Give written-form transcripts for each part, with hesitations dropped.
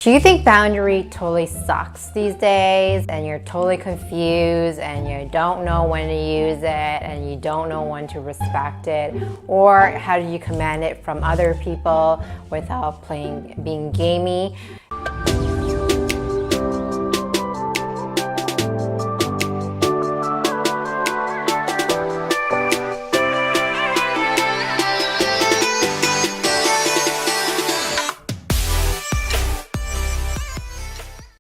Do you think boundary totally sucks these days and you're totally confused and you don't know when to use it and you don't know when to respect it? Or how do you command it from other people without being gamey?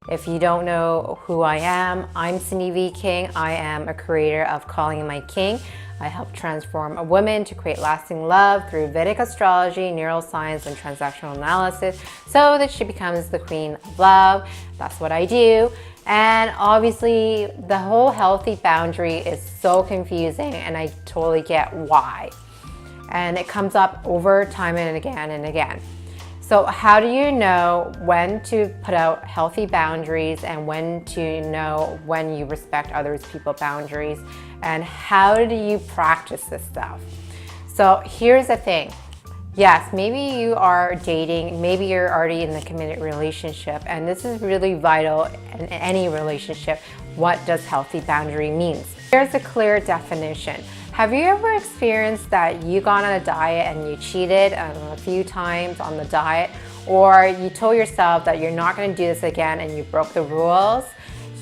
If you don't know who I am, I'm Sindy V King. I am a creator of Calling My King. I help transform a woman to create lasting love through Vedic astrology, neuroscience, and transactional analysis so that she becomes the queen of love. That's what I do. And obviously, the whole healthy boundary is so confusing, and I totally get why. And it comes up over time and again and again. So how do you know when to put out healthy boundaries and when to know when you respect others people's boundaries? And how do you practice this stuff? So here's the thing. Yes, maybe you are dating, maybe you're already in a committed relationship, and this is really vital in any relationship. What does healthy boundary means? Here's a clear definition. Have you ever experienced that you got on a diet and you cheated a few times on the diet, or you told yourself that you're not going to do this again and you broke the rules?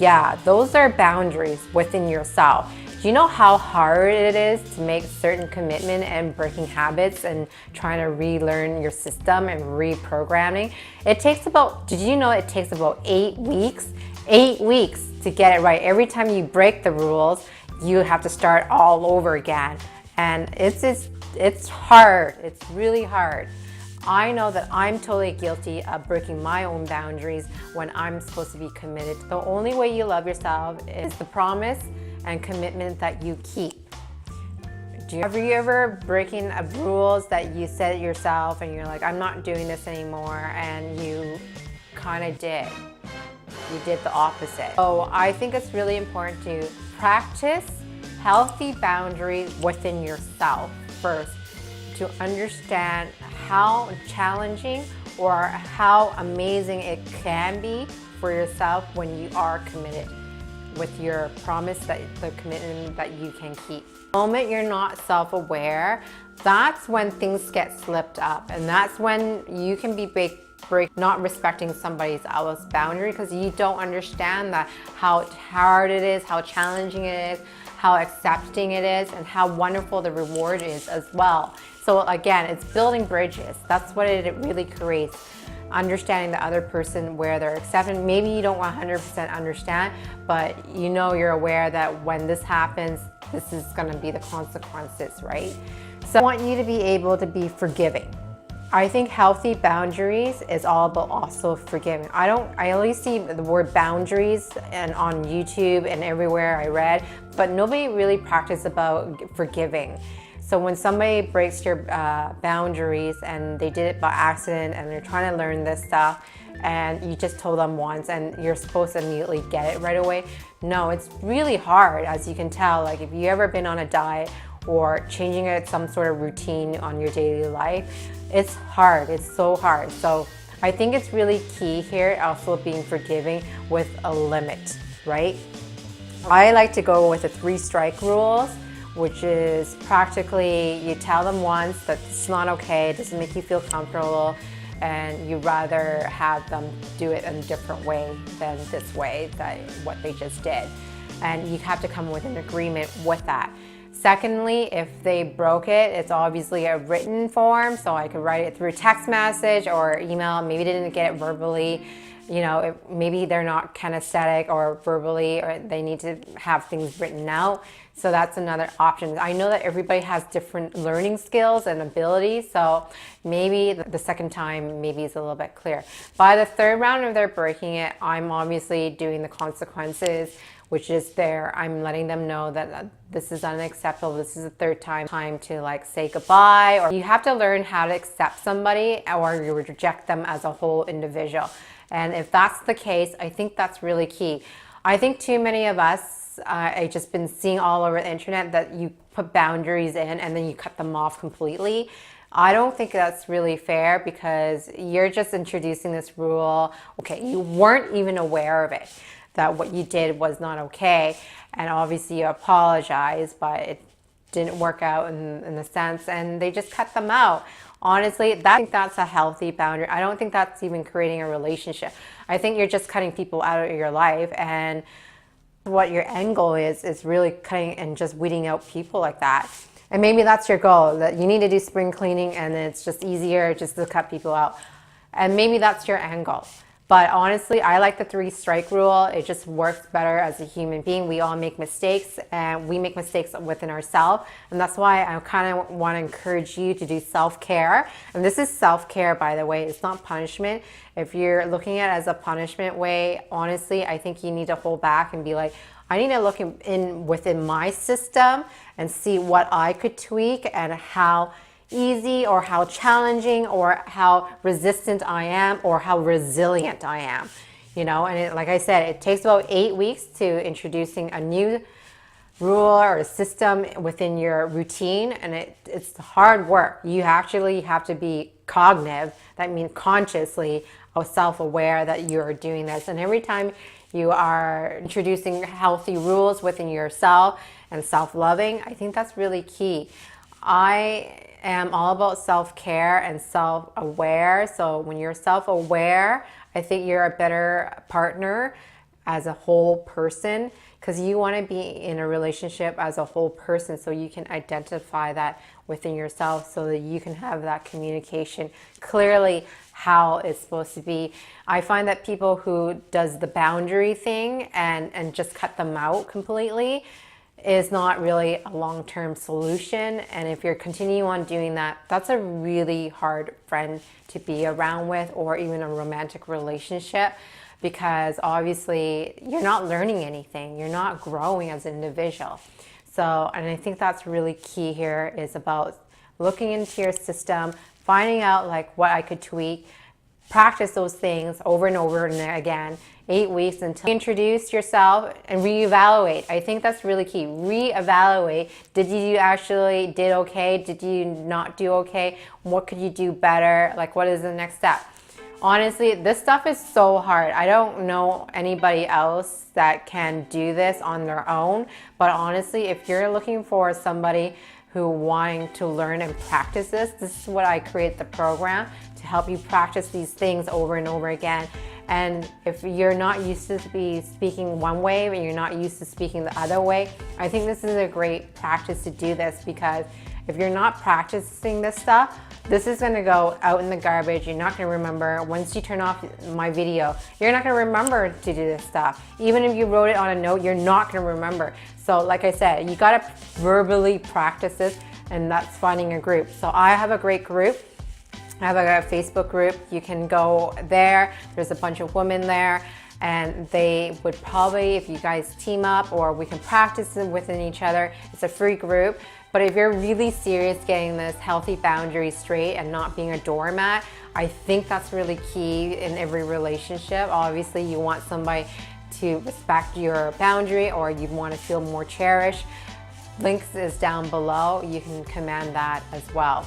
Yeah, those are boundaries within yourself. Do you know how hard it is to make certain commitment and breaking habits and trying to relearn your system and reprogramming? It takes about, did you know it takes about 8 weeks? 8 weeks to get it right. Every time you break the rules, you have to start all over again. And it's hard. It's really hard. I know that I'm totally guilty of breaking my own boundaries when I'm supposed to be committed. The only way you love yourself is the promise and commitment that you keep. Have you ever breaking rules that you set yourself and you're like, I'm not doing this anymore, and you kind of did? You did the opposite. So I think it's really important to practice healthy boundaries within yourself first, to understand how challenging or how amazing it can be for yourself when you are committed with your promise, that the commitment that you can keep. The moment you're not self-aware, that's when things get slipped up, and that's when you can be not respecting somebody else's boundary because you don't understand that how hard it is, how challenging it is, how accepting it is, and how wonderful the reward is as well. So again, it's building bridges. That's what it really creates. Understanding the other person where they're accepting. Maybe you don't 100% understand, but you know, you're aware that when this happens, this is going to be the consequences, right? So I want you to be able to be forgiving. I think healthy boundaries is all about also forgiving. I only see the word boundaries and on YouTube and everywhere I read, but nobody really practices about forgiving. So when somebody breaks your boundaries and they did it by accident and they're trying to learn this stuff and you just told them once and you're supposed to immediately get it right away. No, it's really hard, as you can tell. Like if you ever been on a diet or changing it some sort of routine on your daily life, it's hard. It's so hard. So I think it's really key here also being forgiving with a limit, right? I like to go with the 3-strike rules, which is practically you tell them once that it's not okay, it doesn't make you feel comfortable, and you rather have them do it in a different way than this way, that what they just did. And you have to come with an agreement with that. Secondly, if they broke it, it's obviously a written form, so I could write it through text message or email. Maybe they didn't get it verbally. You know, maybe they're not kinesthetic or verbally, or they need to have things written out. So that's another option. I know that everybody has different learning skills and abilities, so maybe the second time maybe is a little bit clear. By the third round, if they're breaking it, I'm obviously doing the consequences, which is I'm letting them know that this is unacceptable. This is the third time to like say goodbye, or you have to learn how to accept somebody or you reject them as a whole individual. And if that's the case, I think that's really key. I think too many of us, I've just been seeing all over the internet that you put boundaries in and then you cut them off completely. I don't think that's really fair because you're just introducing this rule. Okay, you weren't even aware of it, that what you did was not okay. And obviously you apologize, but it didn't work out in the sense, and they just cut them out. Honestly, I think that's a healthy boundary. I don't think that's even creating a relationship. I think you're just cutting people out of your life, and what your end goal is really cutting and just weeding out people like that. And maybe that's your goal, that you need to do spring cleaning and it's just easier just to cut people out. And maybe that's your end goal. But honestly, I like the 3 strike rule. It just works better as a human being. We all make mistakes, and we make mistakes within ourselves. And that's why I kind of want to encourage you to do self-care. And this is self-care, by the way. It's not punishment. If you're looking at it as a punishment way, honestly, I think you need to hold back and be like, I need to look within my system and see what I could tweak and how easy or how challenging or how resistant I am or how resilient I am, you know. And like I said, it takes about 8 weeks to introducing a new rule or a system within your routine, and it's hard work. You actually have to be cognitive, that means consciously or self-aware that you're doing this. And every time you are introducing healthy rules within yourself and self-loving, I think that's really key. I am all about self-care and self-aware. So when you're self-aware, I think you're a better partner as a whole person, because you want to be in a relationship as a whole person so you can identify that within yourself so that you can have that communication clearly how it's supposed to be. I find that people who does the boundary thing and just cut them out completely is not really a long-term solution. And if you're continuing on doing that, that's a really hard friend to be around with, or even a romantic relationship, because obviously you're not learning anything. You're not growing as an individual. So, and I think that's really key here, is about looking into your system, finding out like what I could tweak, practice those things over and over and again, 8 weeks until you introduce yourself and reevaluate. I think that's really key. Reevaluate. Did you actually did okay? Did you not do okay? What could you do better? Like, what is the next step? Honestly, this stuff is so hard. I don't know anybody else that can do this on their own. But honestly, if you're looking for somebody who wanting to learn and practice this is what I create the program to help you practice these things over and over again. And if you're not used to be speaking one way and you're not used to speaking the other way, I think this is a great practice to do this, because if you're not practicing this stuff, this is going to go out in the garbage. You're not going to remember. Once you turn off my video, you're not going to remember to do this stuff. Even if you wrote it on a note, you're not going to remember. So like I said, you got to verbally practice this, and that's finding a group. So I have a great group. I have a Facebook group. You can go there. There's a bunch of women there, and they would probably, if you guys team up, or we can practice it within each other. It's a free group. But if you're really serious getting this healthy boundary straight and not being a doormat, I think that's really key in every relationship. Obviously, you want somebody to respect your boundary, or you want to feel more cherished. Links is down below. You can command that as well.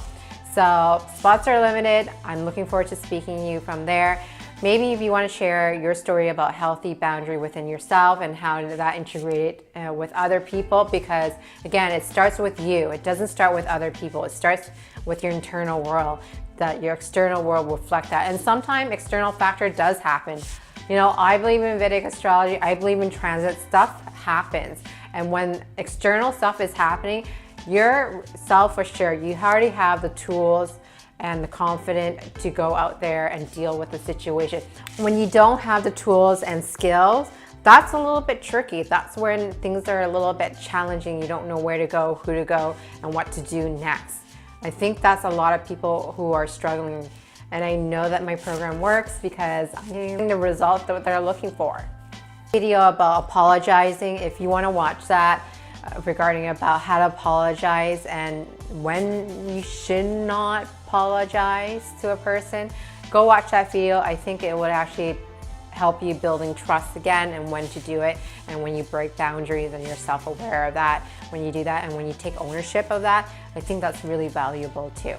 So spots are limited. I'm looking forward to speaking to you from there. Maybe if you want to share your story about healthy boundary within yourself and how that integrated with other people, because again, it starts with you. It doesn't start with other people. It starts with your internal world, that your external world will reflect that. And sometimes external factor does happen. You know, I believe in Vedic astrology. I believe in transit. Stuff happens. And when external stuff is happening, you're self-assured. You already have the tools and the confidence to go out there and deal with the situation. When you don't have the tools and skills, that's a little bit tricky. That's when things are a little bit challenging. You don't know where to go, who to go, and what to do next. I think that's a lot of people who are struggling. And I know that my program works because I'm getting the result that they're looking for. Video about apologizing, if you want to watch that, regarding about how to apologize and when you should not apologize to a person, go watch that video. I think it would actually help you building trust again, and when to do it, and when you break boundaries and you're self-aware of that, when you do that and when you take ownership of that, I think that's really valuable too.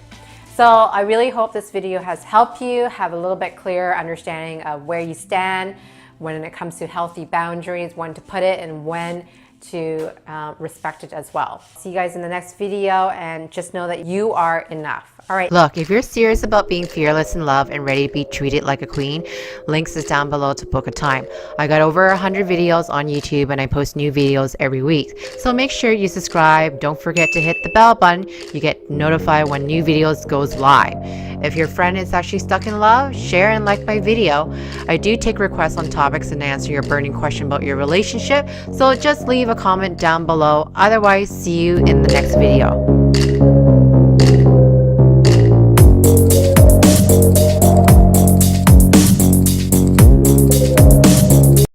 So I really hope this video has helped you have a little bit clearer understanding of where you stand when it comes to healthy boundaries, when to put it and when to respect it as well. See you guys in the next video, and just know that you are enough. All right. Look, if you're serious about being fearless in love and ready to be treated like a queen, links is down below to book a time. I got over 100 videos on YouTube and I post new videos every week. So make sure you subscribe. Don't forget to hit the bell button. You get notified when new videos goes live. If your friend is actually stuck in love, share and like my video. I do take requests on topics and answer your burning question about your relationship. So just leave a comment down below. Otherwise, see you in the next video.